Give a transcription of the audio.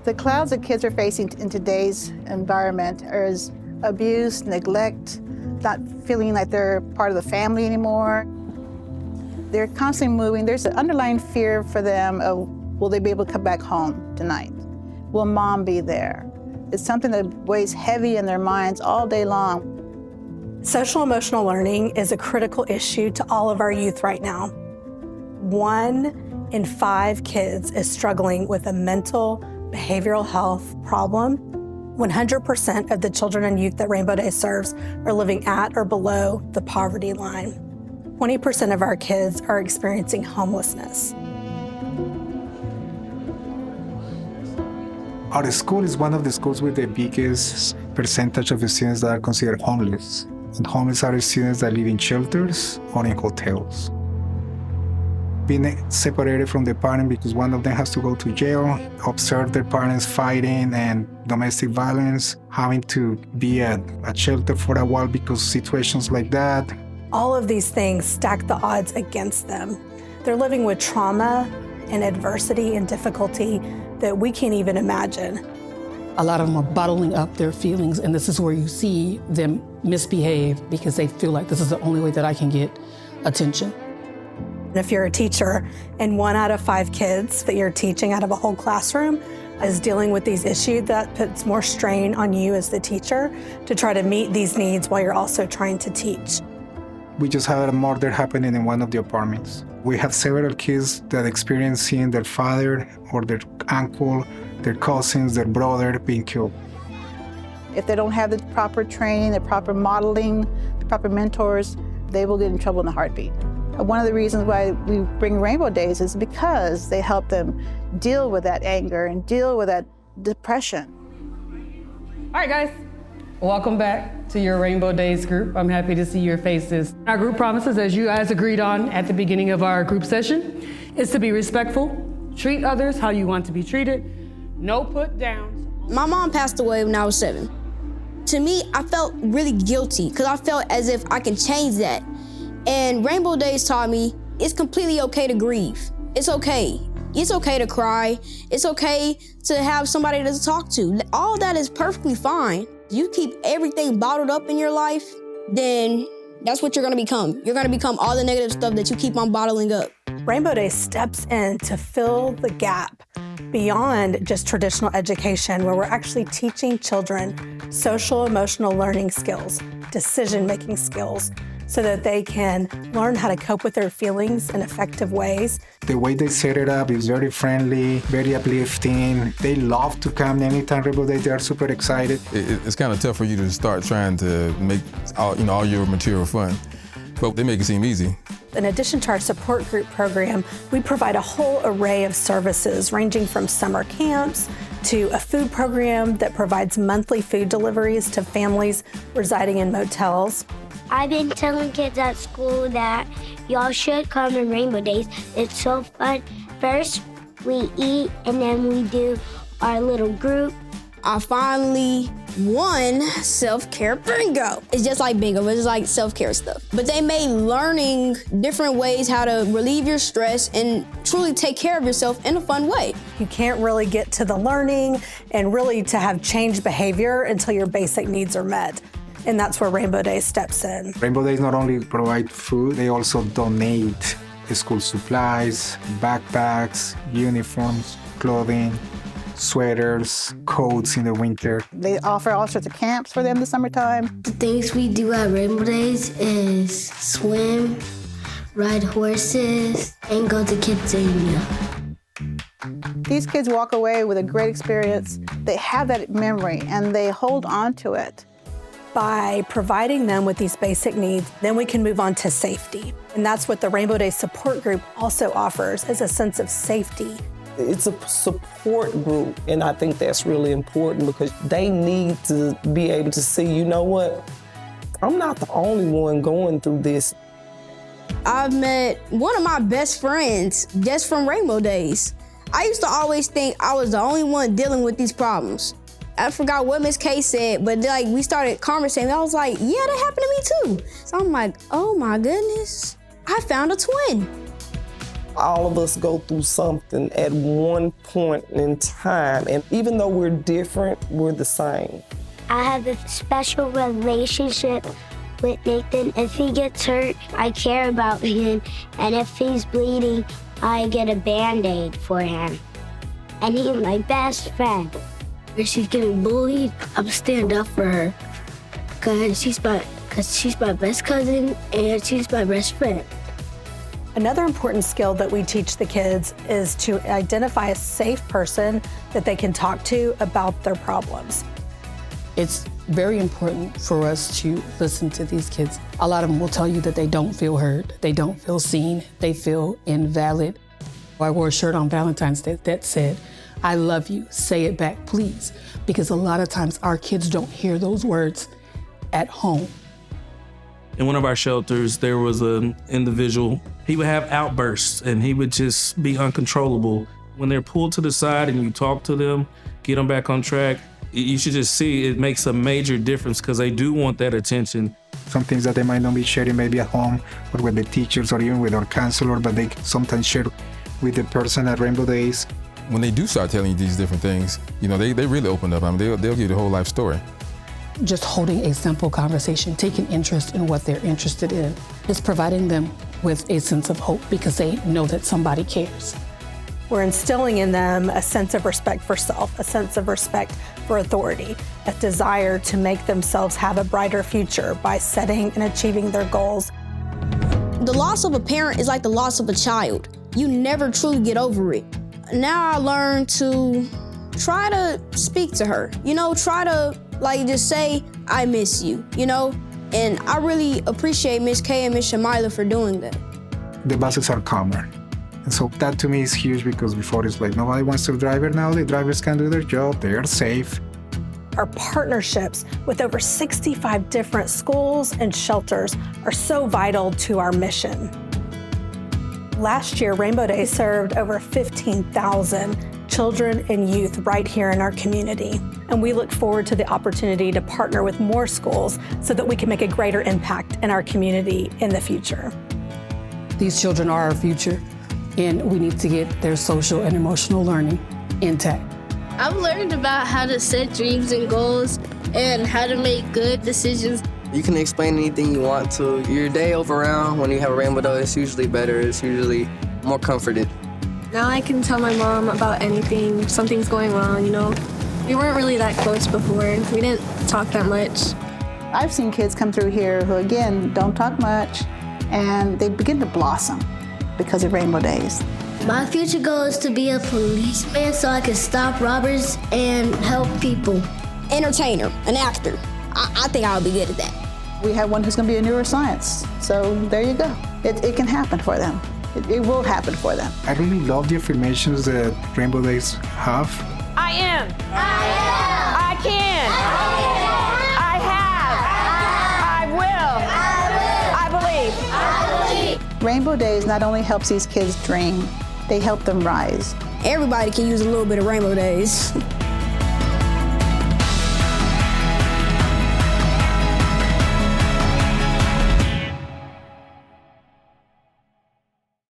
The clouds that kids are facing in today's environment is abuse, neglect, not feeling like they're part of the family anymore. They're constantly moving. There's an underlying fear for them of, will they be able to come back home tonight? Will mom be there? It's something that weighs heavy in their minds all day long. Social emotional learning is a critical issue to all of our youth right now. 1 in 5 kids is struggling with a mental behavioral health problem. 100% of the children and youth that Rainbow Days serves are living at or below the poverty line. 20% of our kids are experiencing homelessness. Our school is one of the schools with the biggest percentage of the students that are considered homeless. And homeless are the students that live in shelters or in hotels. Being separated from the parent because one of them has to go to jail, observe their parents fighting and domestic violence, having to be at a shelter for a while because situations like that. All of these things stack the odds against them. They're living with trauma and adversity and difficulty that we can't even imagine. A lot of them are bottling up their feelings, and this is where you see them misbehave because they feel like this is the only way that I can get attention. If you're a teacher and 1 out of 5 kids that you're teaching out of a whole classroom is dealing with these issues, that puts more strain on you as the teacher to try to meet these needs while you're also trying to teach. We just had a murder happening in one of the apartments. We have several kids that experience seeing their father or their uncle, their cousins, their brother being killed. If they don't have the proper training, the proper modeling, the proper mentors, they will get in trouble in a heartbeat. One of the reasons why we bring Rainbow Days is because they help them deal with that anger and deal with that depression. All right, guys, welcome back to your Rainbow Days group. I'm happy to see your faces. Our group promises, as you guys agreed on at the beginning of our group session, is to be respectful, treat others how you want to be treated, no put downs. My mom passed away when I was 7. To me, I felt really guilty because I felt as if I can change that. And Rainbow Days taught me it's completely okay to grieve. It's okay. It's okay to cry. It's okay to have somebody to talk to. All that is perfectly fine. You keep everything bottled up in your life, then that's what you're gonna become. You're gonna become all the negative stuff that you keep on bottling up. Rainbow Days steps in to fill the gap beyond just traditional education, where we're actually teaching children social emotional learning skills, decision-making skills, so that they can learn how to cope with their feelings in effective ways. The way they set it up is very friendly, very uplifting. They love to come anytime Rainbow Days. They are super excited. It's kind of tough for you to start trying to make all your material fun, but they make it seem easy. In addition to our support group program, we provide a whole array of services ranging from summer camps to a food program that provides monthly food deliveries to families residing in motels. I've been telling kids at school that y'all should come to Rainbow Days. It's so fun. First, we eat and then we do our little group. I finally won self-care bingo. It's just like bingo, but it's like self-care stuff. But they made learning different ways how to relieve your stress and truly take care of yourself in a fun way. You can't really get to the learning and really to have changed behavior until your basic needs are met. And that's where Rainbow Days steps in. Rainbow Days not only provide food, they also donate school supplies, backpacks, uniforms, clothing, sweaters, coats in the winter. They offer all sorts of camps for them in the summertime. The things we do at Rainbow Days is swim, ride horses, and go to Kidzania. These kids walk away with a great experience. They have that memory and they hold on to it. By providing them with these basic needs, then we can move on to safety. And that's what the Rainbow Days support group also offers, is a sense of safety. It's a support group, and I think that's really important because they need to be able to see, you know what, I'm not the only one going through this. I've met one of my best friends just from Rainbow Days. I used to always think I was the only one dealing with these problems. I forgot what Miss K said, but like we started conversating. I was like, yeah, that happened to me too. So I'm like, oh my goodness, I found a twin. All of us go through something at one point in time, and even though we're different, we're the same. I have a special relationship with Nathan. If he gets hurt, I care about him, and if he's bleeding, I get a Band-Aid for him. And he's my best friend. If she's getting bullied, I'm stand up for her, cause she's my best cousin and she's my best friend. Another important skill that we teach the kids is to identify a safe person that they can talk to about their problems. It's very important for us to listen to these kids. A lot of them will tell you that they don't feel heard, they don't feel seen, they feel invalid. I wore a shirt on Valentine's Day that said, "I love you, say it back, please." Because a lot of times our kids don't hear those words at home. In one of our shelters, there was an individual. He would have outbursts and he would just be uncontrollable. When they're pulled to the side and you talk to them, get them back on track, you should just see it makes a major difference because they do want that attention. Some things that they might not be sharing maybe at home or with the teachers or even with our counselor, but they sometimes share with the person at Rainbow Days. When they do start telling you these different things, they really open up. I mean, they'll give you the whole life story. Just holding a simple conversation, taking interest in what they're interested in, is providing them with a sense of hope because they know that somebody cares. We're instilling in them a sense of respect for self, a sense of respect for authority, a desire to make themselves have a brighter future by setting and achieving their goals. The loss of a parent is like the loss of a child. You never truly get over it. Now I learned to try to speak to her, try to just say, "I miss you," And I really appreciate Miss Kay and Miss Shamila for doing that. The buses are calmer. And so that to me is huge because before it's like nobody wants to drive it now. The drivers can do their job, they are safe. Our partnerships with over 65 different schools and shelters are so vital to our mission. Last year, Rainbow Days served over 15,000 children and youth right here in our community. And we look forward to the opportunity to partner with more schools so that we can make a greater impact in our community in the future. These children are our future, and we need to get their social and emotional learning intact. I've learned about how to set dreams and goals and how to make good decisions. You can explain anything you want to. Your day overall, when you have a Rainbow Day, it's usually better. It's usually more comforted. Now I can tell my mom about anything, if something's going wrong, We weren't really that close before. We didn't talk that much. I've seen kids come through here who, again, don't talk much, and they begin to blossom because of Rainbow Days. My future goal is to be a policeman so I can stop robbers and help people. Entertainer, an actor. I think I'll be good at that. We have one who's going to be a neuroscience, so there you go. It can happen for them. It will happen for them. I really love the affirmations that Rainbow Days have. I am. I am. I can. I have. I will. I believe. Rainbow Days not only helps these kids dream, they help them rise. Everybody can use a little bit of Rainbow Days.